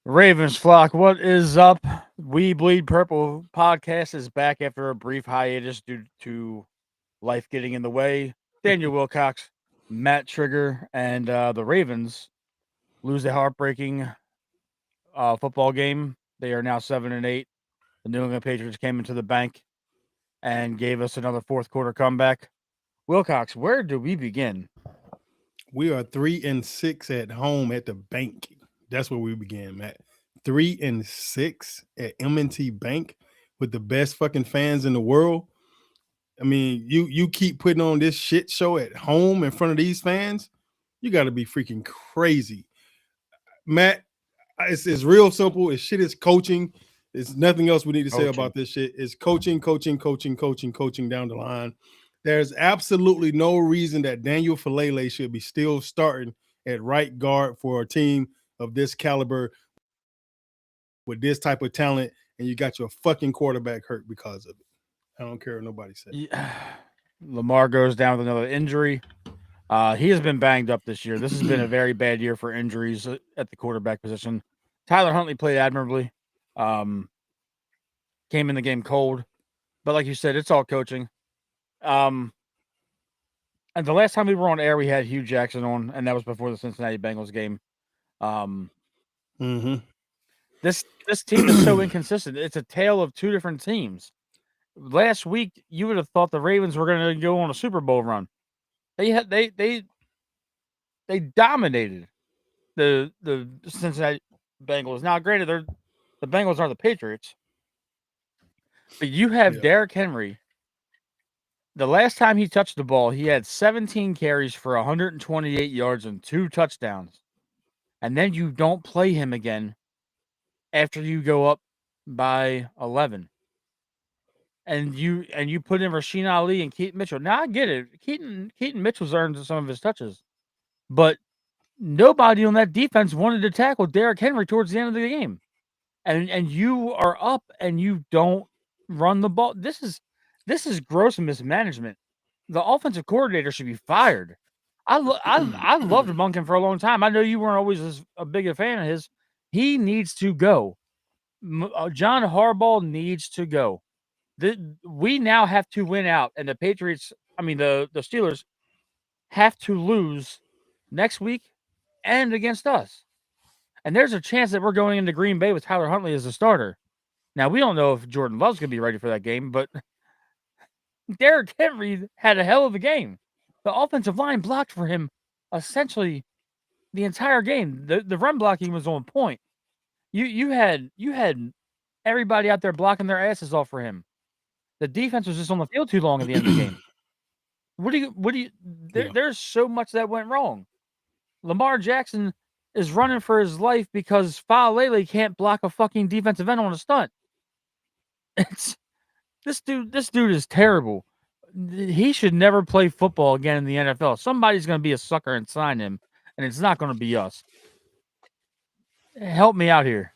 Ravens flock, what is up? We Bleed Purple podcast is back after a brief hiatus due to life getting in the way. Daniel Wilcox, Matt Trigger, and the Ravens lose a heartbreaking football game. They are now 7-8. The New England Patriots came into the bank and gave us another fourth quarter comeback. Wilcox, where do we begin? We are 3-6 at home at the bank. That's where we began, Matt. 3-6 at M&T Bank with the best fucking fans in the world. I mean, you keep putting on this shit show at home in front of these fans. You got to be freaking crazy, Matt. It's real simple. It's shit. Is coaching. There's nothing else we need to say about this shit. It's coaching down the line. There's absolutely no reason that Daniel Falele should be still starting at right guard for a team of this caliber with this type of talent, and you got your fucking quarterback hurt because of it. I don't care what nobody says. Yeah. Lamar goes down with another injury. He has been banged up this year. This has been a very bad year for injuries at the quarterback position. Tyler Huntley played admirably. Came in the game cold. But like you said, it's all coaching. And the last time we were on air, we had Hugh Jackson on, and that was before the Cincinnati Bengals game. This team is so inconsistent. It's a tale of two different teams. Last week, you would have thought the Ravens were going to go on a Super Bowl run. They dominated the Cincinnati Bengals. Now, granted, the Bengals are the Patriots, but you have Derrick Henry. The last time he touched the ball, he had 17 carries for 128 yards and 2 touchdowns. And then you don't play him again after you go up by 11. And you put in Rasheen Ali and Keaton Mitchell. Now I get it. Keaton Mitchell's earned some of his touches. But nobody on that defense wanted to tackle Derrick Henry towards the end of the game. And you are up and you don't run the ball. This is gross mismanagement. The offensive coordinator should be fired. I loved Monken for a long time. I know you weren't always a big a fan of his. He needs to go. John Harbaugh needs to go. We now have to win out, and the Steelers have to lose next week and against us. And there's a chance that we're going into Green Bay with Tyler Huntley as a starter. Now, we don't know if Jordan Love's going to be ready for that game, but Derrick Henry had a hell of a game. The offensive line blocked for him essentially the entire game. The run blocking was on point. You had everybody out there blocking their asses off for him. The defense was just on the field too long at the end of the game. There's so much that went wrong. Lamar Jackson is running for his life because Falele can't block a fucking defensive end on a stunt. This dude is terrible. He should never play football again in the NFL. Somebody's going to be a sucker and sign him, and it's not going to be us. Help me out here.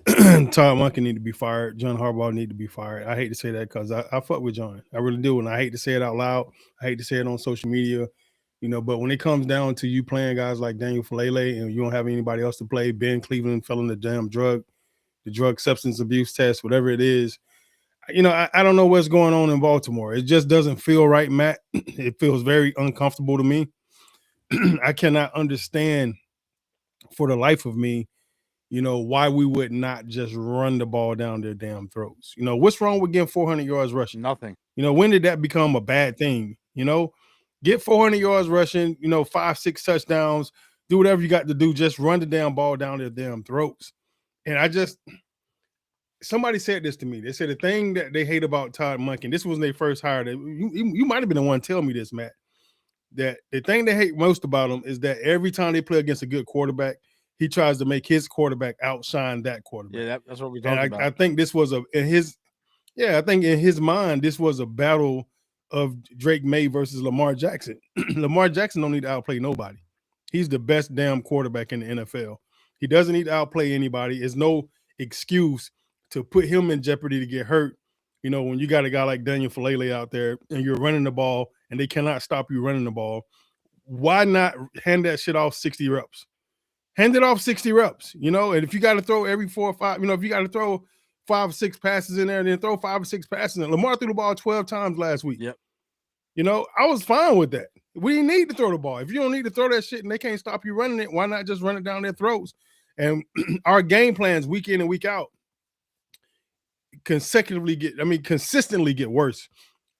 Todd Monken need to be fired. John Harbaugh need to be fired. I hate to say that because I fuck with John. I really do, and I hate to say it out loud. I hate to say it on social media, but when it comes down to you playing guys like Daniel Falele and you don't have anybody else to play, Ben Cleveland fell in the drug substance abuse test, whatever it is. I don't know what's going on in Baltimore. It just doesn't feel right, Matt. It feels very uncomfortable to me. I cannot understand for the life of me, why we would not just run the ball down their damn throats. What's wrong with getting 400 yards rushing? Nothing. When did that become a bad thing? Get 400 yards rushing, 5-6 touchdowns, do whatever you got to do. Just run the damn ball down their damn throats. And somebody said this to me. They said the thing that they hate about Todd Monken, this was when they first hired him. You might have been the one to tell me this, Matt, that the thing they hate most about him is that every time they play against a good quarterback, he tries to make his quarterback outshine that quarterback. Yeah, that's what we talked about. I think this was in his mind, this was a battle of Drake May versus Lamar Jackson. Lamar Jackson don't need to outplay nobody. He's the best damn quarterback in the NFL. He doesn't need to outplay anybody. It's no excuse to put him in jeopardy to get hurt. When you got a guy like Daniel Falele out there and you're running the ball and they cannot stop you running the ball, why not hand that shit off 60 reps? hand it off 60 reps, you know, and if you got to throw every 4 or 5, you know, if you got to throw 5 or 6 passes in there, then throw 5 or 6 passes in. Lamar threw the ball 12 times last week. Yep. You know, I was fine with that. We didn't need to throw the ball. If you don't need to throw that shit and they can't stop you running it, why not just run it down their throats? And our game plans week in and week out consistently get worse.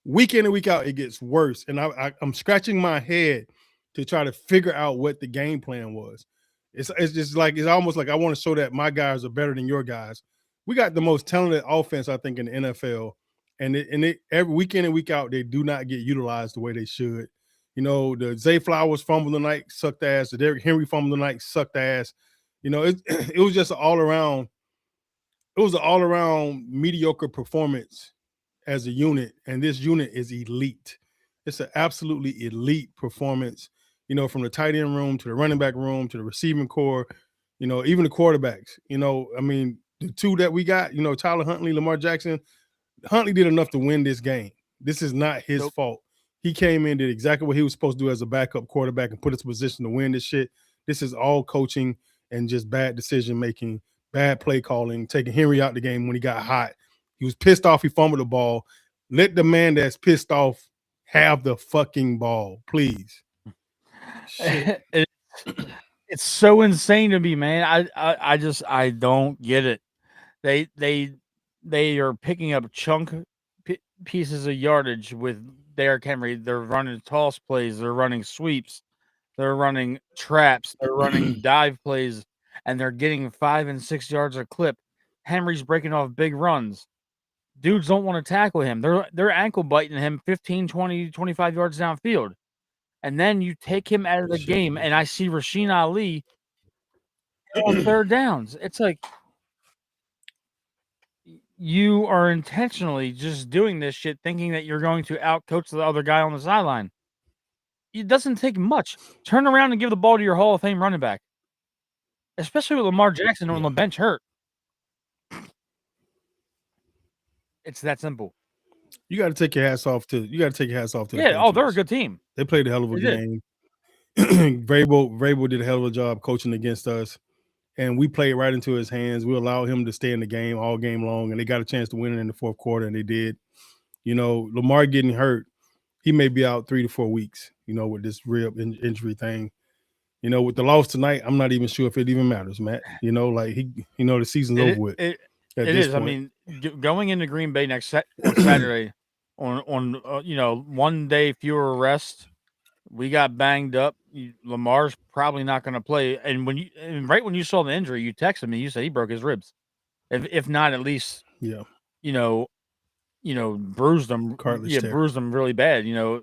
Week in and week out, it gets worse. And I'm scratching my head to try to figure out what the game plan was. It's just like, it's almost like I want to show that my guys are better than your guys. We got the most talented offense, I think, in the NFL. And every week in and week out, they do not get utilized the way they should. You know, the Zay Flowers fumble tonight sucked ass. The Derrick Henry fumble tonight sucked ass. You know, it was just an all around mediocre performance as a unit, and this unit is elite. It's an absolutely elite performance, you know, from the tight end room to the running back room to the receiving core, you know, even the quarterbacks. You know, I mean, the two that we got, you know, Tyler Huntley, Lamar Jackson. Huntley did enough to win this game. This is not his fault. He came in, did exactly what he was supposed to do as a backup quarterback and put us in position to win this shit. This is all coaching and just bad decision making, bad play calling, taking Henry out the game when he got hot. He was pissed off. He fumbled the ball. Let the man that's pissed off have the fucking ball, please. Shit. It's so insane to me, man. I don't get it. They are picking up pieces of yardage with Derrick Henry. They're running toss plays. They're running sweeps. They're running traps. They're running dive plays, and they're getting 5 and 6 yards a clip. Henry's breaking off big runs. Dudes don't want to tackle him. They're ankle biting him 15, 20, 25 yards downfield. And then you take him out of the game, and I see Rasheen Ali on third downs. It's like, you are intentionally just doing this shit thinking that you're going to outcoach the other guy on the sideline. It doesn't take much. Turn around and give the ball to your Hall of Fame running back, especially with Lamar Jackson on the bench hurt. It's that simple. You got to take your hats off to. Yeah. The They're a good team. They played a hell of a game. Vrabel did a hell of a job coaching against us, and we played right into his hands. We allowed him to stay in the game all game long, and they got a chance to win it in the fourth quarter, and they did. You know, Lamar getting hurt, he may be out 3 to 4 weeks, you know, with this rib injury thing. You know, with the loss tonight, I'm not even sure if it even matters, Matt. You know, like the season's over with. It is. Point. I mean, going into Green Bay next on Saturday, on you know, 1 day fewer rest. We got banged up. Lamar's probably not going to play. And right when you saw the injury, you texted me. You said he broke his ribs. If not, at least you know, bruised them. Cartilage tear. Bruised them really bad. You know.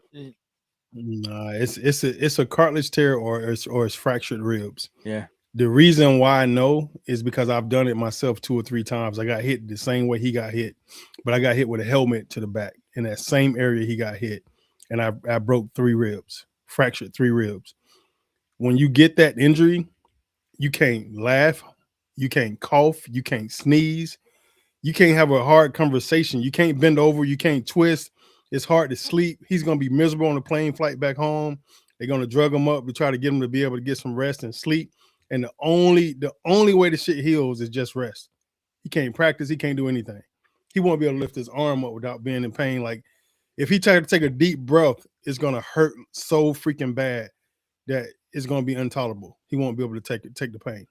Nah, it's a cartilage tear or it's fractured ribs. Yeah. The reason why I know is because I've done it myself 2 or 3 times. I got hit the same way he got hit, but I got hit with a helmet to the back in that same area he got hit, and I broke 3 ribs, fractured 3 ribs. When you get that injury, you can't laugh, you can't cough, you can't sneeze, you can't have a hard conversation, you can't bend over, you can't twist. It's hard to sleep. He's going to be miserable on the plane flight back home. They're going to drug him up to try to get him to be able to get some rest and sleep. And the only way the shit heals is just rest. He can't practice. He can't do anything. He won't be able to lift his arm up without being in pain. Like, if he tried to take a deep breath, it's going to hurt so freaking bad that it's going to be intolerable. He won't be able to take the pain.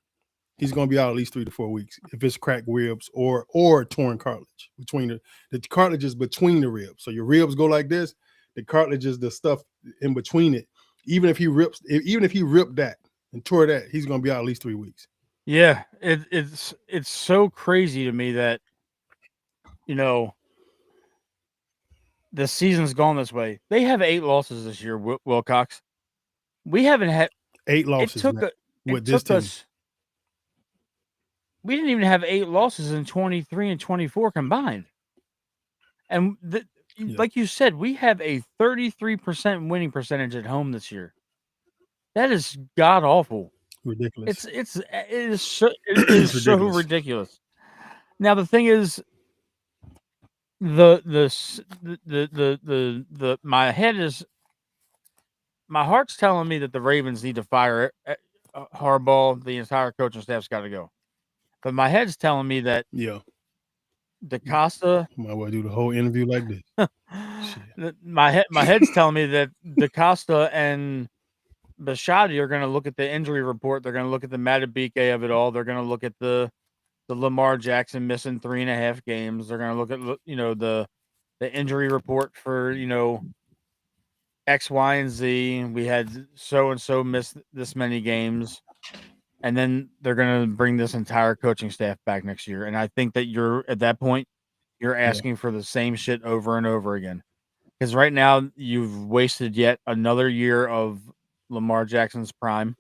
He's going to be out at least 3 to 4 weeks if it's cracked ribs or torn cartilage between the cartilage is between the ribs. So your ribs go like this. The cartilage is the stuff in between it. Even if he ripped that and tore that, he's going to be out at least 3 weeks. Yeah, it's so crazy to me that, you know, the season's gone this way. They have 8 losses this year, Wilcox. We haven't had 8 losses. We didn't even have 8 losses in 23 and 24 combined. And like you said, we have a 33% winning percentage at home this year. That is god awful. Ridiculous. It is so ridiculous. Now the thing is, my heart's telling me that the Ravens need to fire Harbaugh, the entire coaching staff's got to go. But my head's telling me that Yeah. DaCosta. Might well do the whole interview like this. Shit. my head's telling me that DaCosta and Bisciotti are going to look at the injury report. They're going to look at the Matabike of it all. They're going to look at the Lamar Jackson missing 3.5 games. They're going to look at the injury report for X, Y, and Z. We had so and so miss this many games, and then they're going to bring this entire coaching staff back next year. And I think that you're at that point, you're asking for the same shit over and over again. Because right now you've wasted yet another year of Lamar Jackson's prime.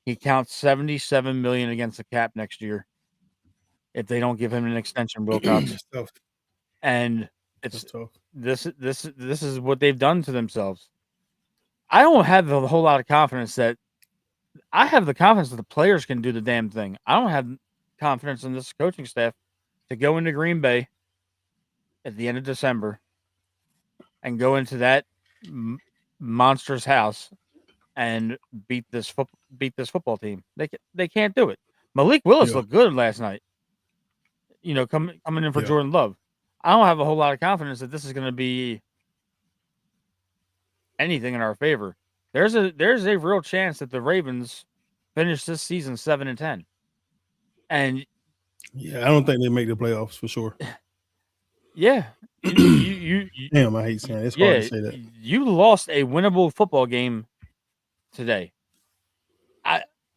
He counts $77 million against the cap next year if they don't give him an extension, Wilcox. It's tough. And it's tough. This is what they've done to themselves. I don't have a whole lot of confidence that I have the confidence that the players can do the damn thing. I don't have confidence in this coaching staff to go into Green Bay at the end of December and go into that monstrous house and beat this football team. They can't do it. Malik Willis looked good last night. Coming in for Jordan Love. I don't have a whole lot of confidence that this is going to be anything in our favor. There's a real chance that the Ravens finish this season 7-10. And yeah, I don't think they make the playoffs for sure. Yeah, you damn, I hate saying it. It's hard to say that. You lost a winnable football game today.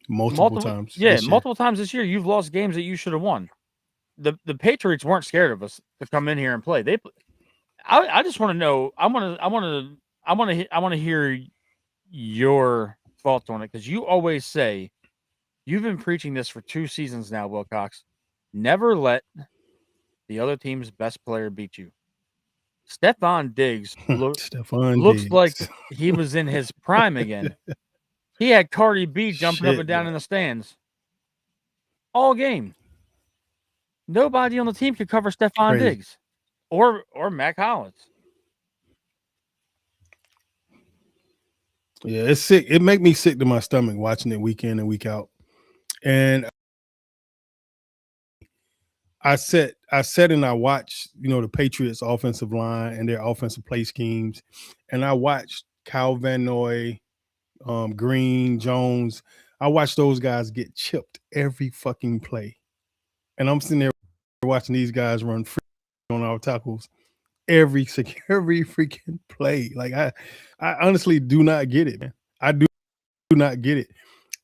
Multiple times. Yeah, multiple times this year. You've lost games that you should have won. The Patriots weren't scared of us to come in here and play. I just want to know. I want to hear your thoughts on it, because you always say, you've been preaching this for 2 seasons now, Wilcox. Never let the other team's best player beat you. Stephon Diggs looks like he was in his prime again. He had Cardi B jumping up and down in the stands all game. Nobody on the team could cover Stephon Diggs or Mac Hollins. Yeah, it's sick. It make me sick to my stomach watching it week in and week out. And I sat and I watched, the Patriots offensive line and their offensive play schemes. And I watched Kyle Van Noy, Green, Jones. I watched those guys get chipped every fucking play. And I'm sitting there watching these guys run free on our tackles every freaking play. Like I honestly do not get it, man. I do not get it.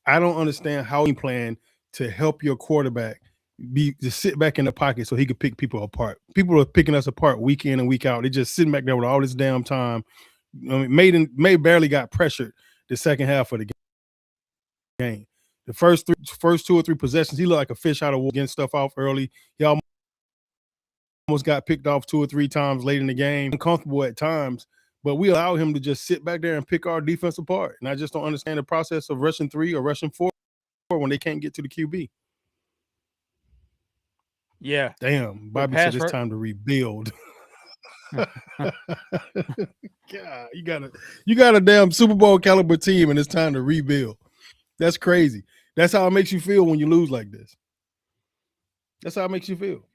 I don't understand how you plan to help your quarterback to sit back in the pocket so he could pick people apart. People are picking us apart week in and week out. They just sitting back there with all this damn time. I mean, May barely got pressured the second half of the game. The first 2 or 3 possessions, he looked like a fish out of water, getting stuff off early. He almost got picked off 2 or 3 times late in the game. Uncomfortable at times, but we allow him to just sit back there and pick our defense apart. And I just don't understand the process of rushing 3 or rushing 4 when they can't get to the QB. Yeah. Damn. Bobby said it's time to rebuild. God, you got a damn Super Bowl caliber team and it's time to rebuild. That's crazy. That's how it makes you feel when you lose like this. That's how it makes you feel.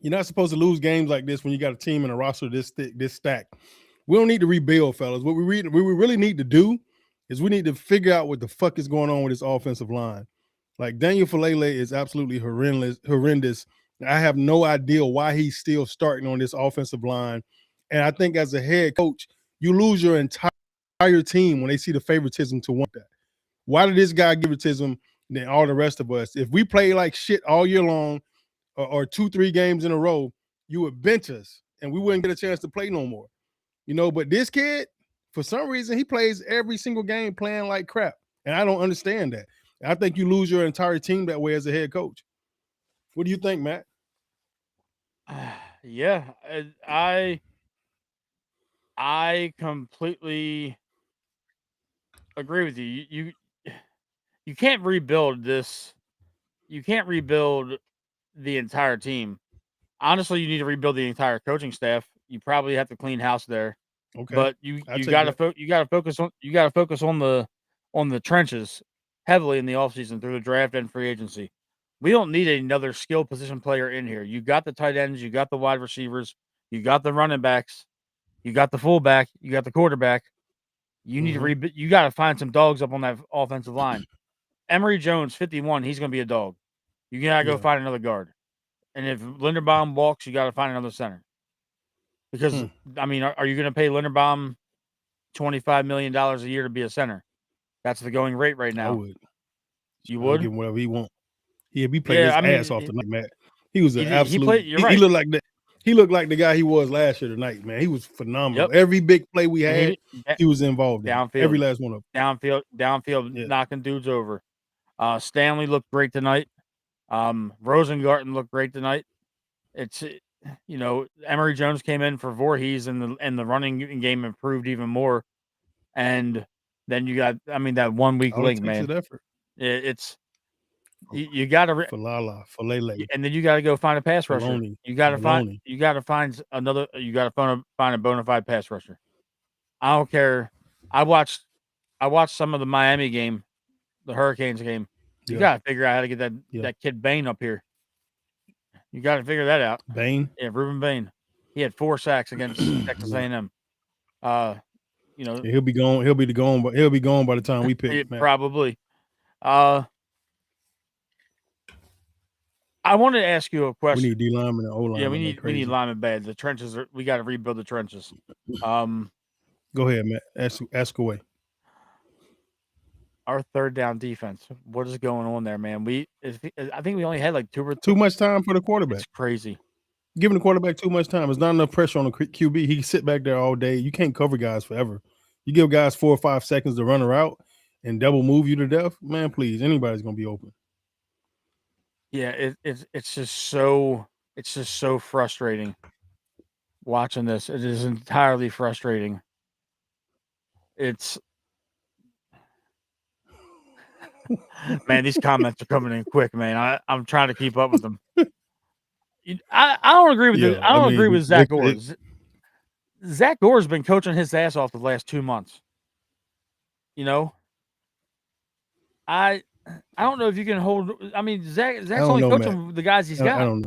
You're not supposed to lose games like this when you got a team and a roster this thick, this stacked. We don't need to rebuild, fellas. What we really need to do is we need to figure out what the fuck is going on with this offensive line. Like, Daniel Falele is absolutely horrendous. I have no idea why he's still starting on this offensive line. And I think as a head coach, you lose your entire team when they see the favoritism to want that. Why did this guy give favoritism than all the rest of us? If we play like shit all year long or 2-3 games in a row, you would bench us and we wouldn't get a chance to play no more. But this kid, for some reason, he plays every single game playing like crap. And I don't understand that. I think you lose your entire team that way as a head coach. What do you think, Matt? Yeah, I completely agree with you. You can't rebuild this. You can't rebuild the entire team. Honestly, you need to rebuild the entire coaching staff. You probably have to clean house there. Okay. But you got to focus on the on the trenches heavily in the offseason through the draft and free agency. We don't need another skill position player in here. You got the tight ends, you got the wide receivers, you got the running backs, you got the fullback, you got the quarterback. You need to you got to find some dogs up on that offensive line. Emory Jones, 51, he's going to be a dog. You got to go find another guard. And if Linderbaum walks, you got to find another center. Because, I mean, are you going to pay Linderbaum $25 million a year to be a center? That's the going rate right now. I would. You would? Give him whatever he want. Yeah, he played his ass off tonight, Matt. He was an absolute. You're right. He looked like that. He looked like the guy he was last year tonight, man. He was phenomenal. Yep. Every big play we had, he was involved in. Downfield. Every last one of them. Downfield, knocking dudes over. Stanley looked great tonight. Rosengarten looked great tonight. It's, you know, Emory Jones came in for Voorhees, and the running game improved even more. And then you got, I mean, that 1 week link, man. Effort. It's you got to for Lele, and then you got to go find a pass rusher. You got to find another. You got to find a bona fide pass rusher. I don't care. I watched some of the Miami game, the Hurricanes game. You got to figure out how to get that kid Bain up here. You got to figure that out. Bain, Reuben Bain. He had 4 sacks against Texas A&M. You know, he'll be gone. He'll be gone by the time we pick. Probably. I want to ask you a question. We need D lineman and O lineman. Yeah, we need linemen bad. The trenches we got to rebuild the trenches. Go ahead, Matt. Ask away. Our third down defense. What is going on there, man? I think we only had like too much time for the quarterback. It's crazy. Giving the quarterback too much time. There's not enough pressure on the QB. He can sit back there all day. You can't cover guys forever. You give guys 4 or 5 seconds to run a route and double move you to death. Man, please, anybody's gonna be open. Yeah, it's just so frustrating watching this. It is entirely frustrating. It's man, these comments are coming in quick, man. I'm trying to keep up with them. I don't agree with I don't agree with Zach Gore. Zach Gore's been coaching his ass off the last 2 months. You know, I don't know if you can hold. I mean, Zach's only coaching the guys he's got. I don't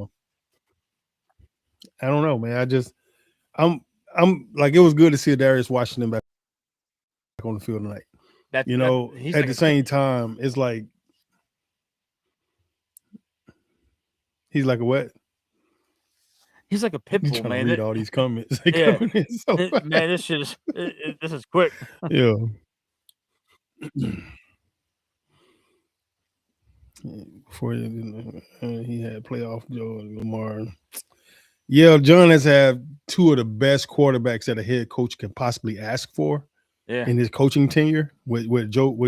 know, man. I'm like, it was good to see Darius Washington back on the field tonight. At the same time, it's like he's like a what? He's like a pit bull, man. Read all these comments. Man, this shit is this is quick. Yeah. Before he had playoff Joe and Lamar. Yeah, John has had 2 of the best quarterbacks that a head coach can possibly ask for in his coaching tenure with Joe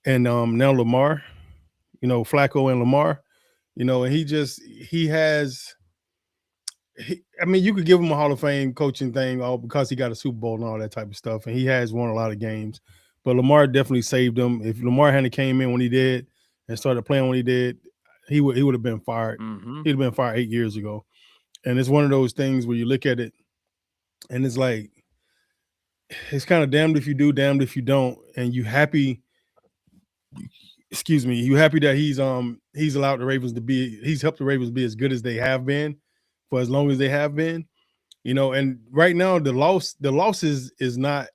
and now Lamar, Flacco and Lamar, and I mean, you could give him a Hall of Fame coaching thing all because he got a Super Bowl and all that type of stuff, and he has won a lot of games. But Lamar definitely saved him. If Lamar hadn't came in when he did and started playing when he did, he would have been fired. Mm-hmm. He'd have been fired 8 years ago. And it's one of those things where you look at it, and it's like, it's kind of damned if you do, damned if you don't. And you happy that he's allowed the Ravens to be. He's helped the Ravens be as good as they have been for as long as they have been. And right now the loss is not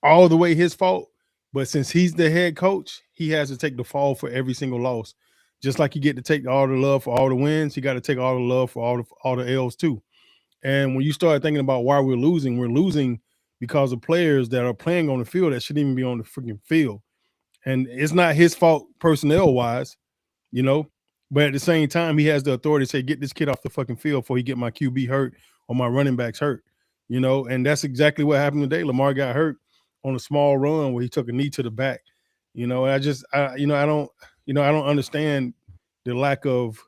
all the way his fault, but since he's the head coach, he has to take the fall for every single loss. Just like you get to take all the love for all the wins, you got to take all the love for all the L's too. And when you start thinking about why we're losing because of players that are playing on the field that shouldn't even be on the freaking field. And it's not his fault personnel-wise, but at the same time, he has the authority to say, get this kid off the fucking field before he get my QB hurt or my running backs hurt, and that's exactly what happened today. Lamar got hurt on a small run where he took a knee to the back, and I don't understand the lack of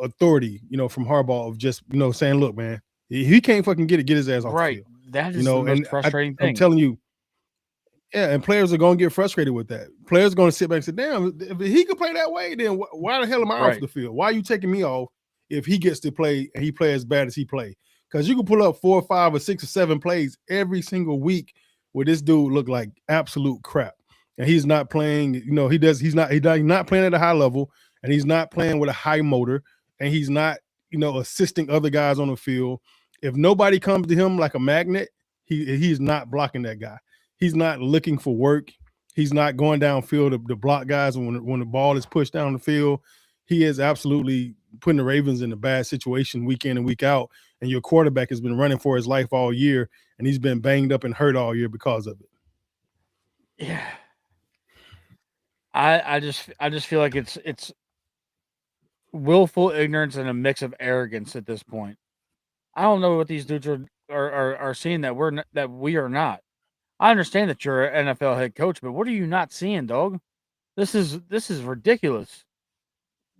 authority, from Harbaugh of just, saying, look, man, he can't fucking get his ass off the field. That is the most frustrating thing. I'm telling you, yeah, and players are going to get frustrated with that. Players are going to sit back and say, damn, if he could play that way, then why the hell am I off the field? Why are you taking me off if he gets to play and he plays as bad as he play? Because you can pull up 4 or 5 or 6 or 7 plays every single week where this dude looked like absolute crap, and he's not playing. You know, he's not playing at a high level, and he's not playing with a high motor, and he's not assisting other guys on the field. If nobody comes to him like a magnet, he's not blocking that guy. He's not looking for work. He's not going downfield to block guys when the ball is pushed down the field. He is absolutely putting the Ravens in a bad situation week in and week out. And your quarterback has been running for his life all year, and he's been banged up and hurt all year because of it. Yeah. I just feel like it's willful ignorance and a mix of arrogance at this point. I don't know what these dudes are seeing that that we are not. I understand that you're an NFL head coach, but what are you not seeing, dog? This is ridiculous.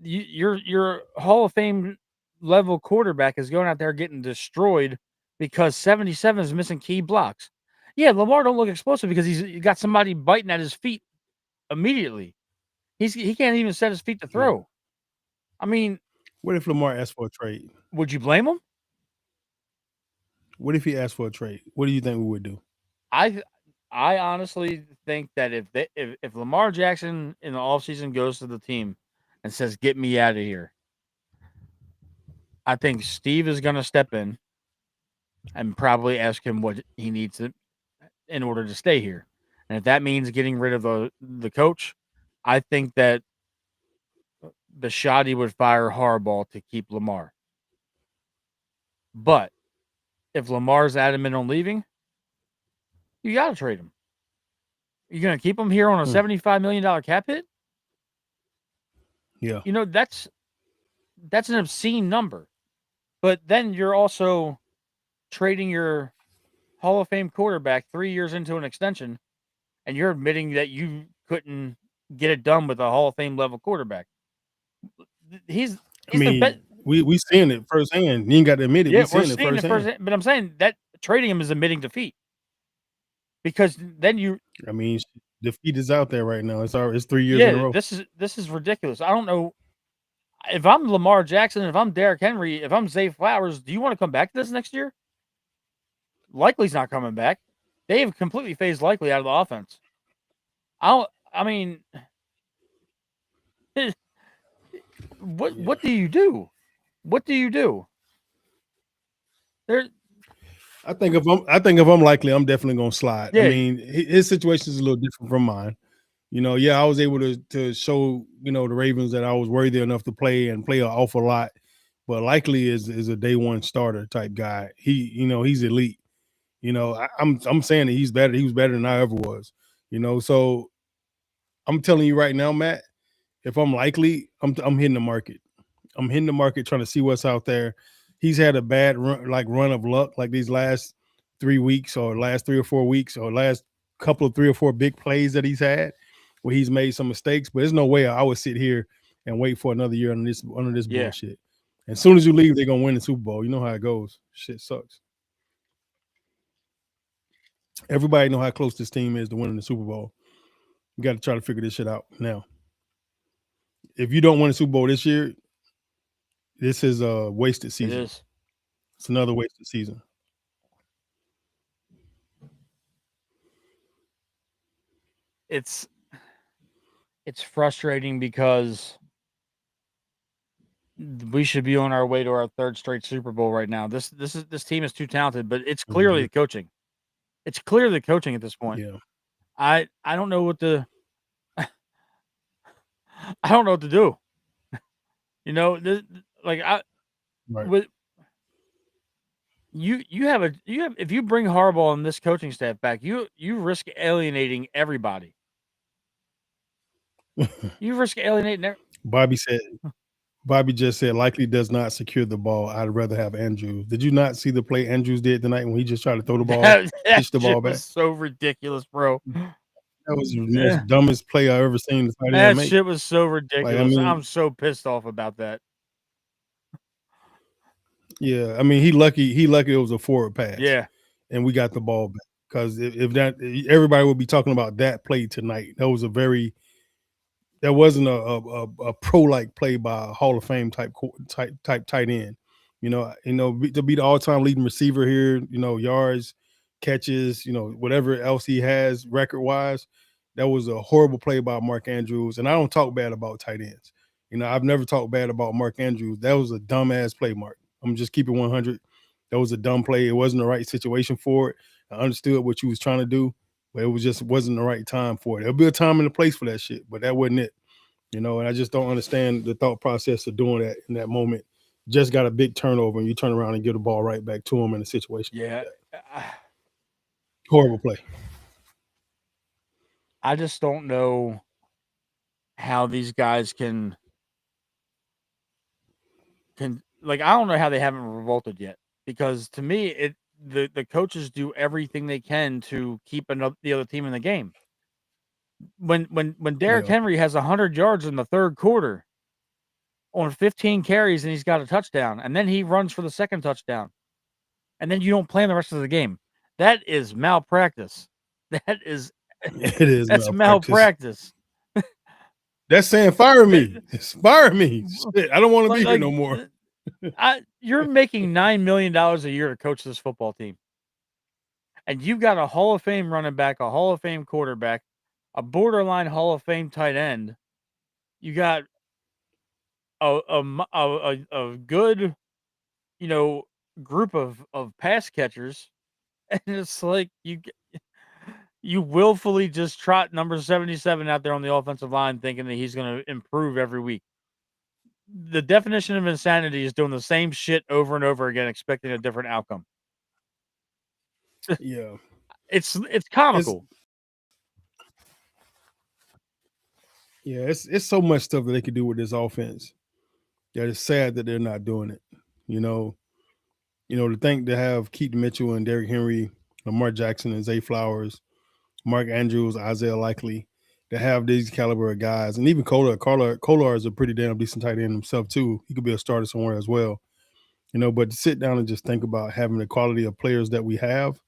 Your Hall of Fame level quarterback is going out there getting destroyed because 77 is missing key blocks. Yeah, Lamar don't look explosive because he's got somebody biting at his feet immediately. He can't even set his feet to throw. Yeah. I mean, What if Lamar asked for a trade? would you blame him? What if he asked for a trade? What do you think we would do? I honestly think that if Lamar Jackson in the offseason goes to the team and says, "Get me out of here," I think Steve is going to step in and probably ask him what he needs in order to stay here. And if that means getting rid of the coach, I think that the shoddy would fire Harbaugh to keep Lamar. But if Lamar's adamant on leaving, you got to trade him. You're going to keep him here on a $75 million cap hit? Yeah. That's an obscene number. But then you're also trading your Hall of Fame quarterback 3 years into an extension, and you're admitting that you couldn't get it done with a Hall of Fame level quarterback. He's the best. We seeing it firsthand. You ain't got to admit it. Yeah, we're seeing it firsthand. But I'm saying that trading him is admitting defeat. Because then I mean, defeat is out there right now. It's 3 years in a row. This is ridiculous. I don't know if I'm Lamar Jackson, if I'm Derrick Henry, if I'm Zay Flowers. Do you want to come back to this next year? Likely's not coming back. They have completely phased Likely out of the offense. I mean, what do you do? What do you do? I think if I'm Likely, I'm definitely gonna slide. Yeah. I mean, his situation is a little different from mine. I was able to show the Ravens that I was worthy enough to play and play an awful lot. But Likely is a day one starter type guy. He's elite. I'm saying that he's better. He was better than I ever was. So I'm telling you right now, Matt, if I'm Likely, I'm hitting the market. I'm hitting the market trying to see what's out there. He's had a bad run of luck, like these last 3 weeks or last 3 or 4 weeks or last couple of 3 or 4 big plays that he's had where he's made some mistakes. But there's no way I would sit here and wait for another year under this bullshit. As soon as you leave, they're gonna win the Super Bowl. You know how it goes. Shit sucks. Everybody know how close this team is to winning the Super Bowl. You got to try to figure this shit out now. If you don't win a Super Bowl this year, this is a wasted season. It is. It's another wasted season. It's frustrating because we should be on our way to our 3rd straight Super Bowl right now. This team is too talented, but it's clearly the coaching. It's clearly the coaching at this point. Yeah. I don't know what to I don't know what to do. Right. With you have if you bring Harbaugh and this coaching staff back, you risk alienating everybody. You risk alienating. Bobby just said Likely does not secure the ball. I'd rather have Andrews. Did you not see the play Andrews did tonight when he just tried to throw the ball, pitch the ball back? Was so ridiculous, bro. That was the most dumbest play I ever seen. That shit was so ridiculous. Like, I'm so pissed off about that. Yeah, I mean, he lucky it was a forward pass. Yeah, and we got the ball back because if that everybody would be talking about that play tonight. That wasn't a pro like play by a Hall of Fame type tight end. To be the all time leading receiver here, yards, catches, whatever else he has record wise. That was a horrible play by Mark Andrews. And I don't talk bad about tight ends. I've never talked bad about Mark Andrews. That was a dumbass play, Mark. I'm just keeping 100. That was a dumb play. It wasn't the right situation for it. I understood what you was trying to do, but it wasn't the right time for it. There'll be a time and a place for that shit, but that wasn't it. And I just don't understand the thought process of doing that in that moment. Just got a big turnover and you turn around and give the ball right back to him in a situation like that. Horrible play. I just don't know how these guys can I don't know how they haven't revolted yet, because to me the coaches do everything they can to keep the other team in the game. When Derrick Henry has 100 yards in the third quarter on 15 carries and he's got a touchdown, and then he runs for the second touchdown, and then you don't play him the rest of the game, that is malpractice. It is malpractice. That's saying fire me. Fire me. Shit, I don't want to be here no more. You're making $9 million a year to coach this football team. And you've got a Hall of Fame running back, a Hall of Fame quarterback, a borderline Hall of Fame tight end. You got a good, group of pass catchers. And it's like you willfully just trot number 77 out there on the offensive line thinking that he's going to improve every week. The definition of insanity is doing the same shit over and over again, expecting a different outcome. Yeah. It's comical. It's so much stuff that they could do with this offense that it's sad that they're not doing it. To think to have Keaton Mitchell and Derrick Henry, Lamar Jackson and Zay Flowers, Mark Andrews, Isaiah Likely, to have these caliber of guys, and even Kolar is a pretty damn decent tight end himself too. He could be a starter somewhere as well. But to sit down and just think about having the quality of players that we have,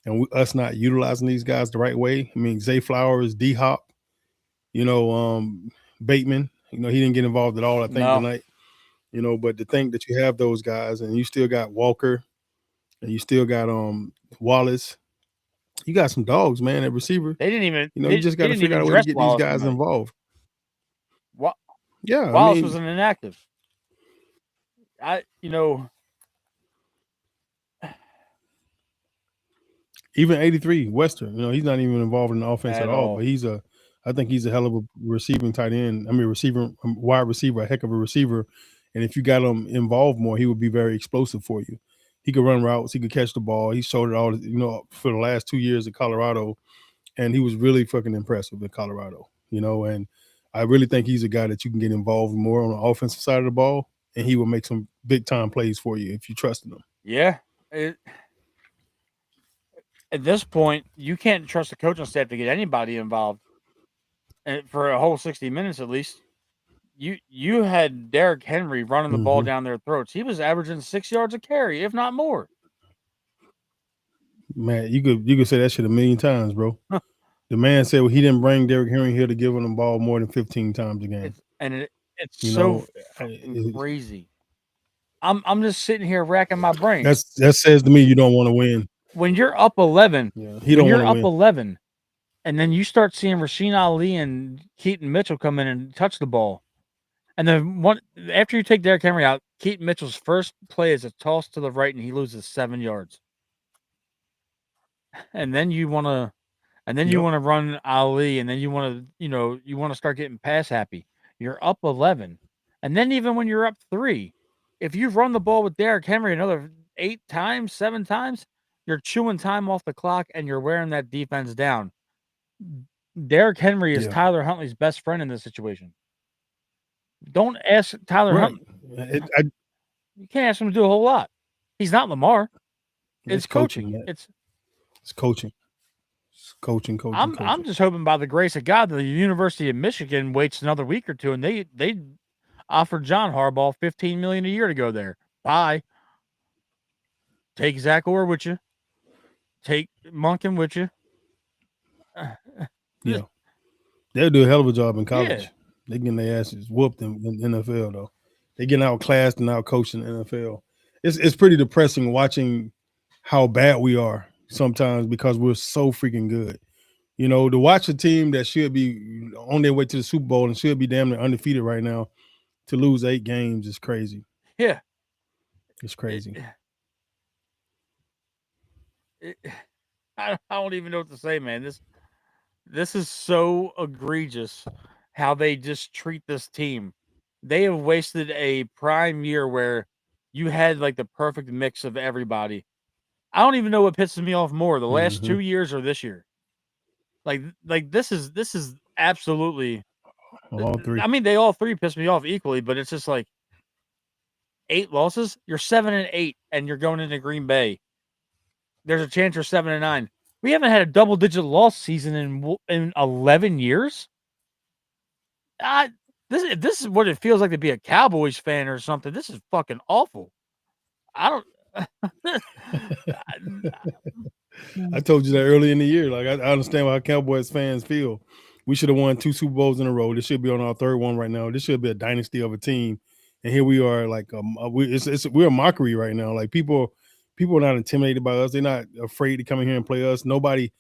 and us not utilizing these guys the right way. I mean, Zay Flowers, D Hop, Bateman. He didn't get involved at all, I think, tonight. But to think that you have those guys and you still got Walker and you still got Wallace. You got some dogs, man, at receiver. They didn't even you just got to figure out a way to get these guys involved. Wallace was an inactive. Even 83 Western, he's not even involved in the offense at all. But I think he's a hell of a receiving tight end. I mean, wide receiver, a heck of a receiver. And if you got him involved more, he would be very explosive for you. He could run routes. He could catch the ball. He showed it all, for the last 2 years at Colorado. And he was really fucking impressive in Colorado, and I really think he's a guy that you can get involved more on the offensive side of the ball, and he will make some big time plays for you if you trust him. Yeah. At this point, you can't trust the coaching staff to get anybody involved for a whole 60 minutes at least. You had Derrick Henry running the ball down their throats. He was averaging 6 yards a carry, if not more. Man, you could say that shit a million times, bro. The man said he didn't bring Derrick Henry here to give him the ball more than 15 times a game. It's so crazy. I'm just sitting here racking my brain. That says to me you don't want to win. When you're up 11, you're up 11, and then you start seeing Rasheen Ali and Keaton Mitchell come in and touch the ball. And then after you take Derrick Henry out, Keaton Mitchell's first play is a toss to the right and he loses 7 yards. And then you want to run Ali, and then you want to start getting pass happy. You're up 11. And then even when you're up 3, if you run the ball with Derrick Henry another 8 times, 7 times, you're chewing time off the clock and you're wearing that defense down. Derrick Henry is Tyler Huntley's best friend in this situation. Don't ask Tyler Huntley. You can't ask him to do a whole lot. He's not Lamar. It's coaching. It's coaching. It's coaching. I'm just hoping by the grace of God that the University of Michigan waits another week or two and they offered John Harbaugh $15 million a year to go there. Bye. Take Zach Orr with you. Take Monken with you. Yeah. They'll do a hell of a job in college. Yeah. They're getting their asses whooped in NFL, though. They're getting outclassed and outcoached in the NFL. It's pretty depressing watching how bad we are sometimes because we're so freaking good. You know, to watch a team that should be on their way to the Super Bowl and should be damn near undefeated right now to lose 8 games is crazy. Yeah. It's It, crazy. it, I don't even know what to say, man. This is so egregious how they just treat this team. They have wasted a prime year where you had like the perfect mix of everybody. I don't even know what pisses me off more, the last 2 years or this year. Like this is absolutely. All three. I mean, they all three piss me off equally, but it's just like 8 losses. You're 7-8, and you're going into Green Bay. There's a chance you're 7-9. We haven't had a double-digit loss season in 11 years. This is what it feels like to be a Cowboys fan or something. This is fucking awful. I don't. I told you that early in the year. Like I understand how Cowboys fans feel. We should have won 2 Super Bowls in a row. This should be on our third one right now. This should be a dynasty of a team. And here we are, like we're a mockery right now. Like people are not intimidated by us. They're not afraid to come in here and play us. Nobody.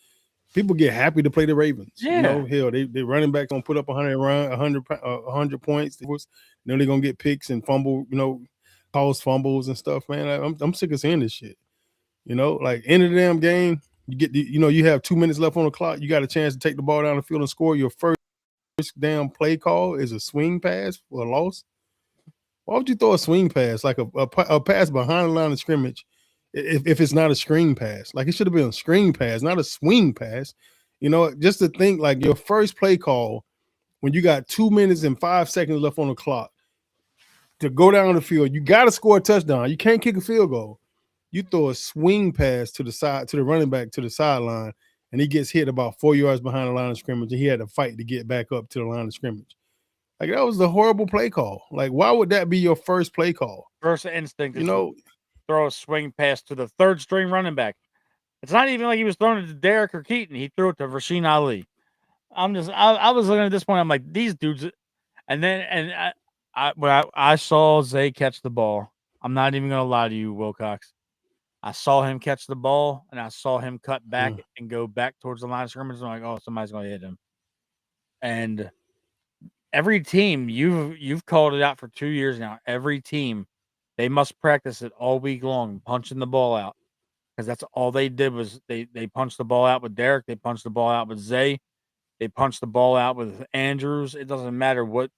People get happy to play the Ravens. Yeah. You know, hell, they running back gonna put up 100 points. Then they're gonna get picks and fumble. You know, cause fumbles and stuff. Man, I'm sick of seeing this shit. You know, like end of the damn game, you have 2 minutes left on the clock. You got a chance to take the ball down the field and score. Your first damn play call is a swing pass for a loss. Why would you throw a swing pass like a pass behind the line of scrimmage if it's not a screen pass? Like it should have been a screen pass, not a swing pass. You know, just to think like your first play call when you got 2 minutes and 5 seconds left on the clock to go down the field, you got to score a touchdown. You can't kick a field goal. You throw a swing pass to the side, to the running back, to the sideline, and he gets hit about 4 yards behind the line of scrimmage, and he had to fight to get back up to the line of scrimmage. Like that was a horrible play call. Like, why would that be your first play call? First instinct You is know, throw a swing pass to the third string running back. It's not even like he was throwing it to Derek or Keaton. He threw it to Rasheen Ali. I was looking at this point. I'm like, these dudes. And then when I saw Zay catch the ball, I'm not even gonna lie to you, Wilcox. I saw him catch the ball, and I saw him cut back and go back towards the line of scrimmage. I'm like, oh, somebody's gonna hit him. And every team, you've called it out for 2 years now. Every team, they must practice it all week long, punching the ball out. Because that's all they did was they punched the ball out with Derek, they punched the ball out with Zay, they punched the ball out with Andrews. It doesn't matter what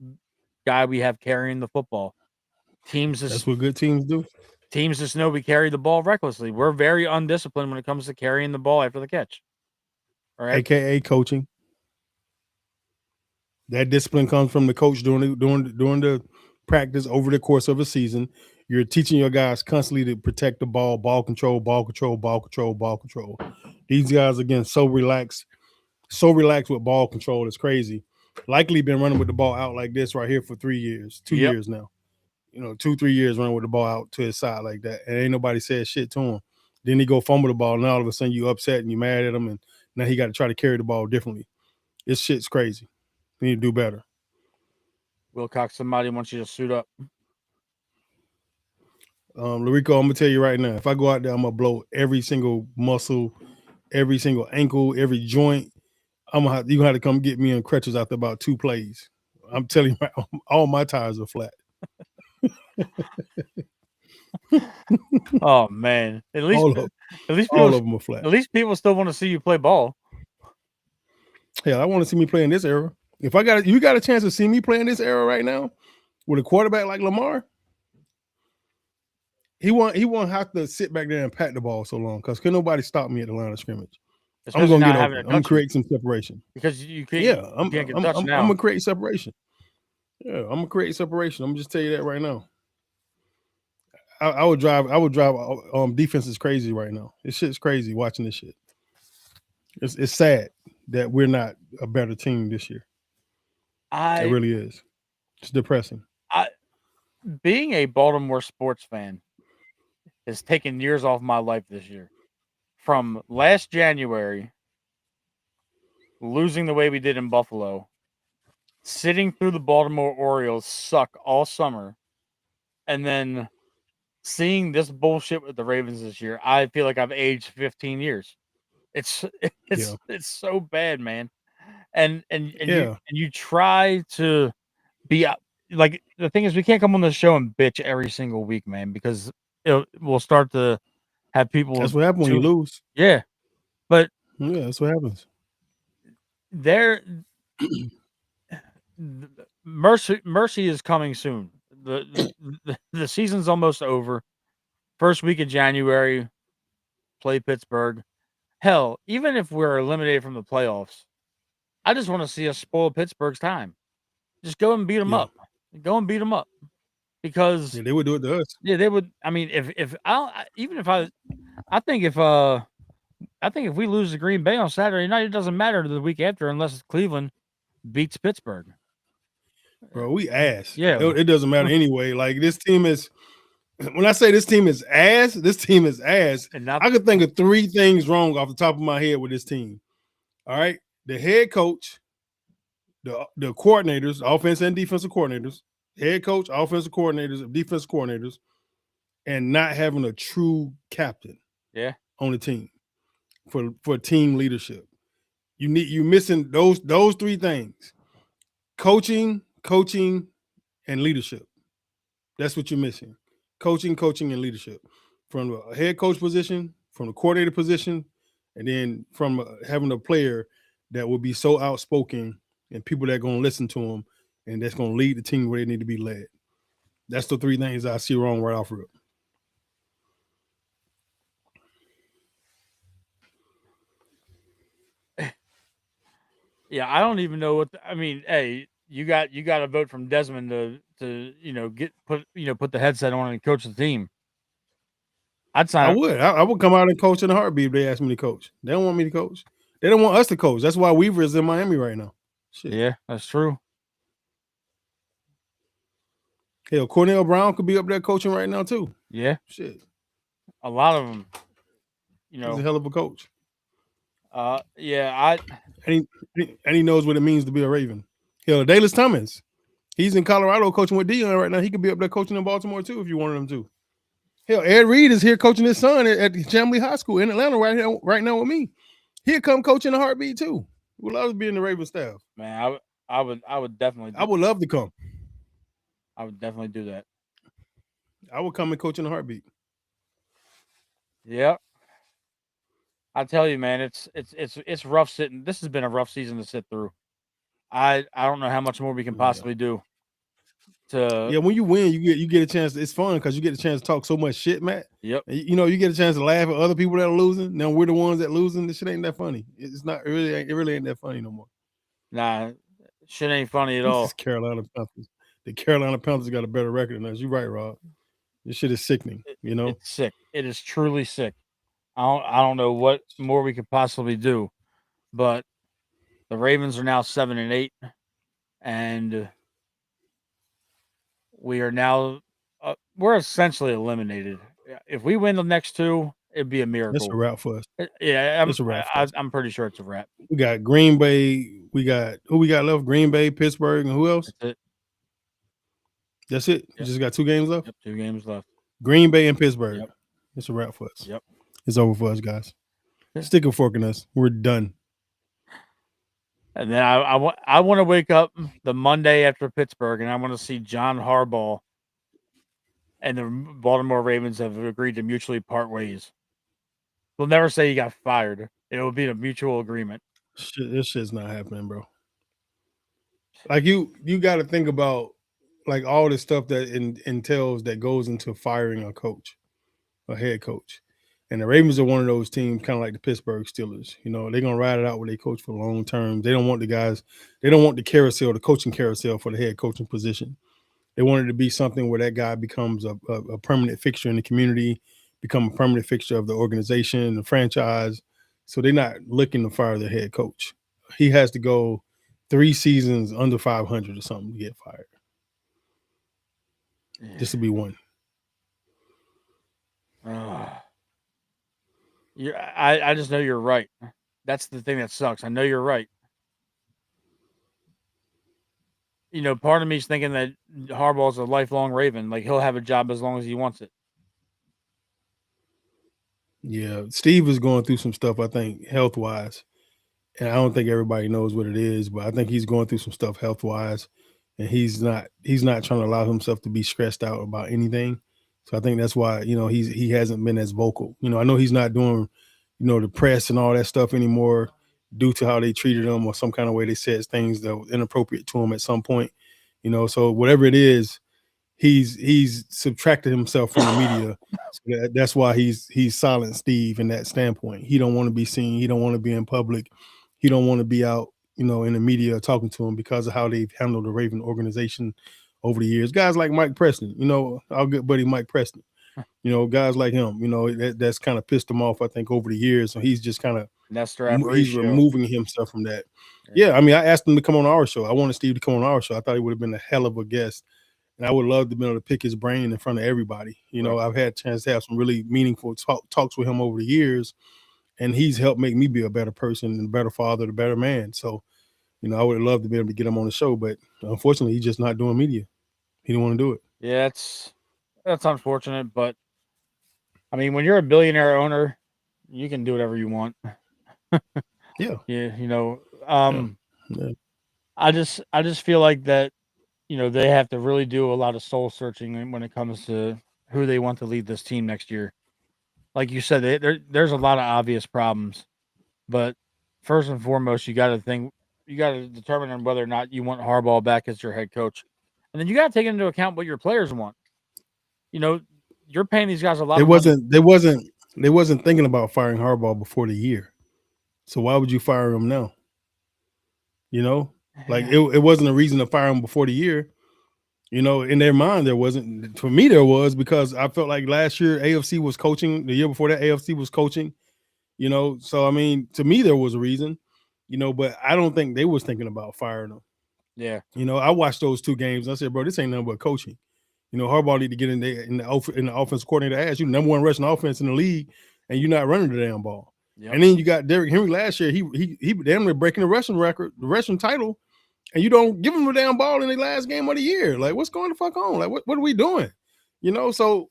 guy we have carrying the football. that's what good teams do. Teams just know we carry the ball recklessly. We're very undisciplined when it comes to carrying the ball after the catch. All right. AKA coaching. That discipline comes from the coach during the practice over the course of a season. You're teaching your guys constantly to protect the ball control, ball control, ball control, ball control. These guys again so relaxed with ball control. It's crazy. Likely been running with the ball out like this right here for 3 years, 2 years now. You know, 2-3 years running with the ball out to his side like that, and ain't nobody said shit to him. Then he go fumble the ball, and all of a sudden you upset and you mad at him, and now he got to try to carry the ball differently. This shit's crazy. We need to do better. Wilcox, somebody wants you to suit up. Larico, I'm gonna tell you right now, if I go out there, I'm gonna blow every single muscle, every single ankle, every joint. You gonna have to come get me in crutches after about 2 plays. I'm telling you, all my tires are flat. Oh man! At least all people, of them are flat. At least people still want to see you play ball. Hell, I want to see me play in this era. If you got a chance to see me play in this era right now with a quarterback like Lamar, he won't have to sit back there and pat the ball so long because can nobody stop me at the line of scrimmage. I'm gonna get open. I'm gonna create some separation because you can't. Yeah, I'm gonna create separation. Yeah, I'm gonna create separation. I'm just tell you that right now. I would drive. Defense is crazy right now. This shit's crazy watching this shit. It's sad that we're not a better team this year. It really is. It's depressing. Being a Baltimore sports fan has taken years off my life this year. From last January, losing the way we did in Buffalo, sitting through the Baltimore Orioles suck all summer, and then seeing this bullshit with the Ravens this year, I feel like I've aged 15 years. It's Yeah. it's so bad, man. And Yeah. you try to be like the thing is we can't come on the show and bitch every single week, man, because we'll start to have people That's what happens when you too. lose. Yeah, but Yeah, that's what happens. there mercy is coming soon. The season's almost over. First week of January, play Pittsburgh. Hell, even if we're eliminated from the playoffs, I just want to see us spoil Pittsburgh's time. Just go and beat them Yeah. up. Go and beat them up because Yeah, they would do it to us. yeah, they would. I mean, if I don't, even if I think I think if we lose to Green Bay on Saturday night, it doesn't matter to the week after unless Cleveland beats Pittsburgh. Bro, we ass. Yeah, It doesn't matter anyway. Like this team is when I say this team is ass, this team is ass. and not I could think of 3 things wrong off the top of my head with this team. All right. The head coach, the coordinators, offense and defensive coordinators, head coach, offensive coordinators, defensive coordinators, and not having a true captain yeah, on the team for team leadership. You missing those 3 things. Coaching, and leadership. That's what you're missing. Coaching, and leadership. From a head coach position, from the coordinator position, and then from having a player that will be so outspoken and people that are going to listen to him and that's going to lead the team where they need to be led. That's the 3 things I see wrong right off rip. yeah. I don't even know what I mean. Hey, you got a vote from Desmond to put the headset on and coach the team. I'd sign I up. would. I would come out and coach in a heartbeat if they asked me to coach. They don't want me to coach. They don't want us to coach. That's why Weaver is in Miami right now. Shit. Yeah, that's true. Hell, Cornell Brown could be up there coaching right now too. Yeah, Shit. a lot of them. He's a hell of a coach. Yeah, And he knows what it means to be a Raven. Hell, Dallas Thomas. He's in Colorado coaching with Dion right now. He could be up there coaching in Baltimore too if you wanted him to. Hell, Ed Reed is here coaching his son at Chamblee High School in Atlanta right now with me. He'll come coach in a heartbeat too. Would love to be in the Raven staff. man, I would definitely. I would love to come. I would definitely do that. I would come and coach in a heartbeat. Yeah, I tell you, man, it's rough sitting. This has been a rough season to sit through. I don't know how much more we can possibly do. Yeah, when you win, you get a chance. It's fun because you get a chance to talk so much shit, Matt. Yep. You know, you get a chance to laugh at other people that are losing. Now we're the ones that losing. This shit ain't that funny. It's not really. It really ain't that funny no more. Nah, shit ain't funny at all. This is Carolina Panthers. The Carolina Panthers got a better record than us. You're right, Rob. This shit is sickening. You know, It's sick. It is truly sick. I don't know what more we could possibly do, but the Ravens are now 7-8, and we are now we're essentially eliminated. If we win the next 2, it'd be a miracle. it's a wrap for us. Yeah, It's a wrap for us. I'm pretty sure it's a wrap. We got Green Bay. We got who we got left? Green Bay, Pittsburgh, and who else? That's it. That's it. Yep. We just got 2 games left. Yep, 2 games left. Green Bay and Pittsburgh. Yep. It's a wrap for us. Yep. It's over for us, guys. Yeah. Stick a fork in us. We're done. And then I want to wake up the Monday after Pittsburgh, and I want to see John Harbaugh and the Baltimore Ravens have agreed to mutually part ways. We'll never say he got fired. It will be a mutual agreement. This shit's not happening, bro. Like you got to think about like all the stuff that entails that goes into firing a coach, a head coach. And the Ravens are one of those teams, kind of like the Pittsburgh Steelers. You know, they're gonna ride it out with their coach for long term. They don't want the guys. They don't want the carousel, the coaching carousel for the head coaching position. They want it to be something where that guy becomes a permanent fixture in the community, become a permanent fixture of the organization, the franchise. So they're not looking to fire their head coach. He has to go 3 seasons under 500 or something to get fired. Yeah. This will be one. I just know you're right. That's the thing that sucks. I know you're right. You know, part of me is thinking that Harbaugh's a lifelong Raven. Like he'll have a job as long as he wants it. Yeah, Steve is going through some stuff, I think, health wise. And I don't think everybody knows what it is, but I think he's going through some stuff health wise, and he's not trying to allow himself to be stressed out about anything. So I think that's why he hasn't been as vocal. I know he's not doing the press and all that stuff anymore due to how they treated him or some kind of way they said things that were inappropriate to him at some point. So whatever it is, he's subtracted himself from the media. So that's why he's silent Steve in that standpoint. He don't want to be seen. He don't want to be in public. He don't want to be out, in the media talking to him because of how they've handled the Raven organization over the years. Guys like Mike Preston, our good buddy Mike Preston, guys like him, that's kind of pissed him off, I think, over the years. So he's just kind of he's removing himself from that. Yeah, I mean, I asked him to come on our show. I wanted Steve to come on our show. I thought he would have been a hell of a guest. And I would love to be able to pick his brain in front of everybody. I've had a chance to have some really meaningful talks with him over the years, and he's helped make me be a better person, a better father, a better man. So, I would love to be able to get him on the show, but unfortunately, he's just not doing media. He don't want to do it. Yeah, that's unfortunate, but I mean, when you're a billionaire owner, you can do whatever you want. Yeah. Yeah, Yeah. I just feel like that, they have to really do a lot of soul searching when it comes to who they want to lead this team next year. Like you said, there's a lot of obvious problems, but first and foremost, you got to determine whether or not you want Harbaugh back as your head coach, and then you got to take into account what your players want. You're paying these guys a lot of money. They wasn't thinking about firing Harbaugh before the year. So why would you fire him now? Like it wasn't a reason to fire him before the year. In their mind, there wasn't. For me, there was, because I felt like last year AFC was coaching. The year before that, AFC was coaching. So I mean, to me, there was a reason. But I don't think they was thinking about firing him. Yeah. I watched those two games. And I said, bro, this ain't nothing but coaching. Harbaugh need to get in there in the offense coordinator ass. You number one rushing offense in the league, and you're not running the damn ball. Yep. And then you got Derrick Henry last year. He damn near breaking the rushing record, the rushing title. And you don't give them the damn ball in the last game of the year. Like, what's going the fuck on? Like, what are we doing? So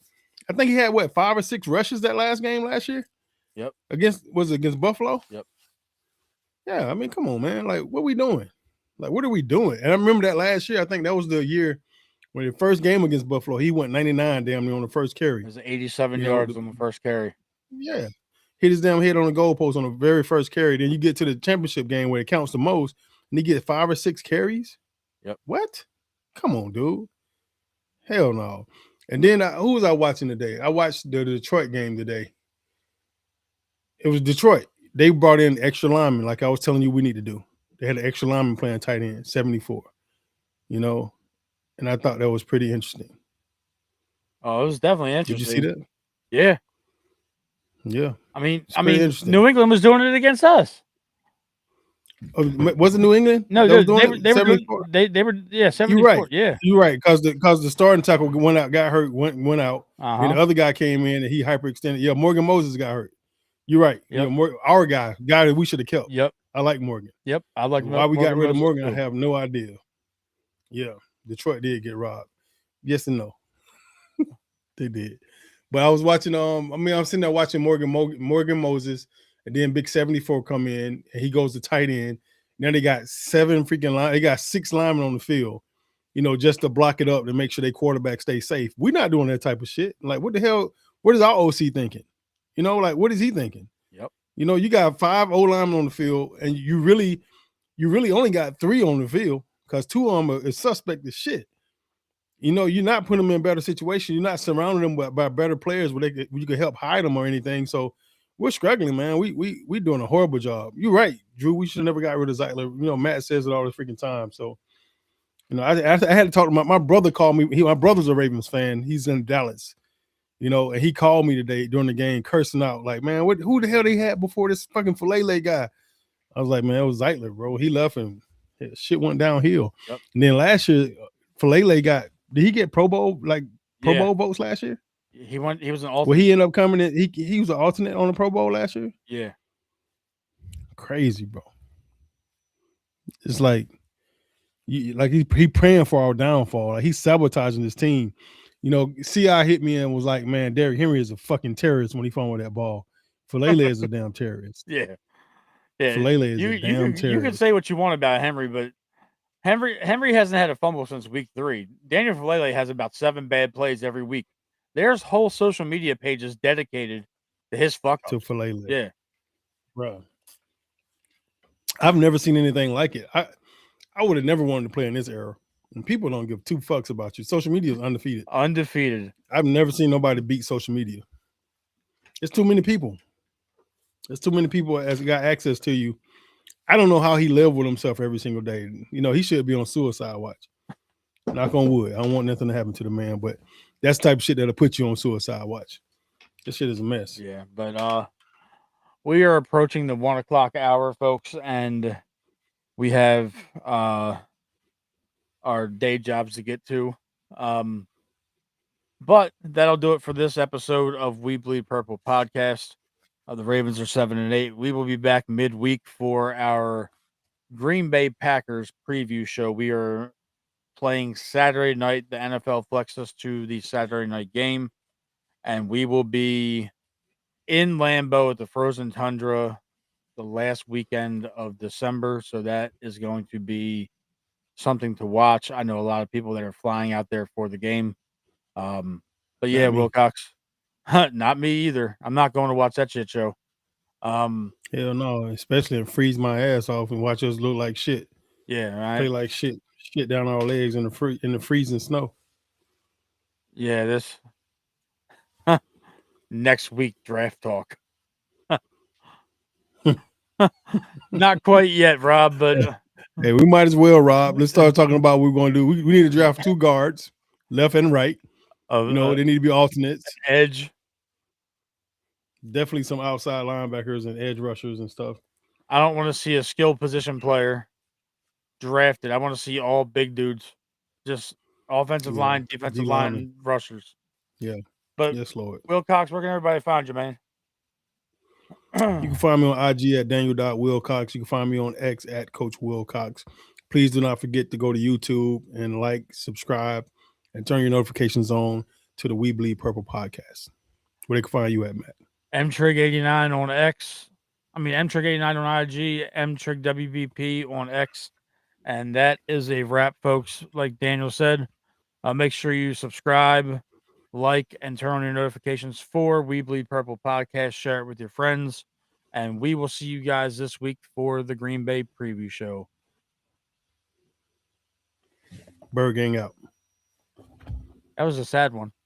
I think he had 5 or 6 rushes that last game last year. Yep. Against Buffalo? Yep. Yeah, I mean, come on, man. Like, what are we doing? Like, what are we doing? And I remember that last year, I think that was the year when the first game against Buffalo, he went 99 damn near on the first carry. It was 87 yards on the first carry. Yeah. Hit his damn head on the goalpost on the very first carry. Then you get to the championship game where it counts the most, and he gets 5 or 6 carries. Yep. What? Come on, dude. Hell no. And then who was I watching today? I watched the Detroit game today. It was Detroit. They brought in extra linemen, like I was telling you we need to do. They had an extra lineman playing tight end, 74. And I thought that was pretty interesting. Oh, it was definitely interesting. Did you see that? Yeah. Yeah. I mean, New England was doing it against us. Oh, was it New England? No, they were 74. You're right. Yeah, you're right, because the starting tackle went out, got hurt, went out. Uh-huh. And the other guy came in and he hyperextended. Yeah, Morgan Moses got hurt. You're right. Yep. Our guy that we should have kept. Yep. I like Morgan. Yep. I like why we got rid of Morgan. I have no idea. Yeah, Detroit did get robbed. Yes and no. They did. But I was watching. I'm sitting there watching Morgan Moses, and then Big 74 come in, and he goes to tight end. Now they got 7 freaking line. They got 6 linemen on the field, just to block it up to make sure their quarterback stay safe. We're not doing that type of shit. Like, what the hell? What is our OC thinking? Like, what is he thinking? Yep. You got 5 O linemen on the field, and you really only got 3 on the field because 2 of them is suspect as shit. You're not putting them in better situations. You're not surrounding them by better players where you can help hide them or anything. So we're struggling, man. We doing a horrible job. You're right, Drew. We should have never got rid of Zeitler. Matt says it all the freaking time. So, I had to talk to my brother. Called me. My brother's a Ravens fan. He's in Dallas. And he called me today during the game, cursing out like, man, who the hell they had before this fucking Filele guy? I was like, man, it was Zeitler, bro. He left and shit went downhill. Yep. And then last year, Filele did he get Pro Bowl Bowl votes last year? He was an alternate. Well, he ended up coming in. He was an alternate on the Pro Bowl last year. Yeah. Crazy, bro. It's like he praying for our downfall. Like he's sabotaging his team. CI hit me and was like, man, Derrick Henry is a fucking terrorist when he fumbled that ball. Falele is a damn terrorist. Yeah. Yeah. Falele is You a you damn can you can terrorist. say what you want about Henry, but Henry hasn't had a fumble since week 3. Daniel Falele has about 7 bad plays every week. There's whole social media pages dedicated to his fuck To ups. Falele, Yeah. bro. I've never seen anything like it. I would have never wanted to play in this era. And people don't give 2 fucks about you. Social media is undefeated. Undefeated. I've never seen nobody beat social media. It's too many people. There's too many people as got access to you. I don't know how he lived with himself every single day. You know, he should be on suicide watch. Knock on wood. I don't want nothing to happen to the man, but that's the type of shit that'll put you on suicide watch. This shit is a mess. Yeah. But we are approaching the 1:00 hour, folks, and we have our day jobs to get to. But that'll do it for this episode of We Bleed Purple podcast. The Ravens are 7-8. We will be back midweek for our Green Bay Packers preview show. We are playing Saturday night. The NFL flexed us to the Saturday night game, and we will be in Lambeau at the Frozen Tundra the last weekend of December. So that is going to be something to watch. I know a lot of people that are flying out there for the game. But yeah, Not me. Wilcox, not me either. I'm not going to watch that shit show. Hell no, especially and freeze my ass off and watch us look like shit. Yeah, right. Play like shit down our legs in the freezing snow. Yeah, this next week draft talk. Not quite yet, Rob, but Hey, we might as well, Rob. Let's start talking about what we're going to do. We need to draft 2 guards, left and right. You know, they need to be alternates. edge. Definitely some outside linebackers and edge rushers and stuff. I don't want to see a skill position player drafted. I want to see all big dudes, just offensive line, defensive line, rushers. Yeah. But yes, Lord. Wilcox, where can everybody find you, man? You can find me on IG at Daniel.Wilcox. You can find me on X at Coach Wilcox. Please do not forget to go to YouTube and like, subscribe, and turn your notifications on to the We Bleed Purple podcast. Where they can find you at, Matt. Mtrig89 on X. I mean, Mtrig89 on IG, MtrigWBP on X. And that is a wrap, folks. Like Daniel said, make sure you subscribe, like, and turn on your notifications for We Bleed Purple podcast. Share it with your friends. And we will see you guys this week for the Green Bay preview show. Bird Gang out. That was a sad one.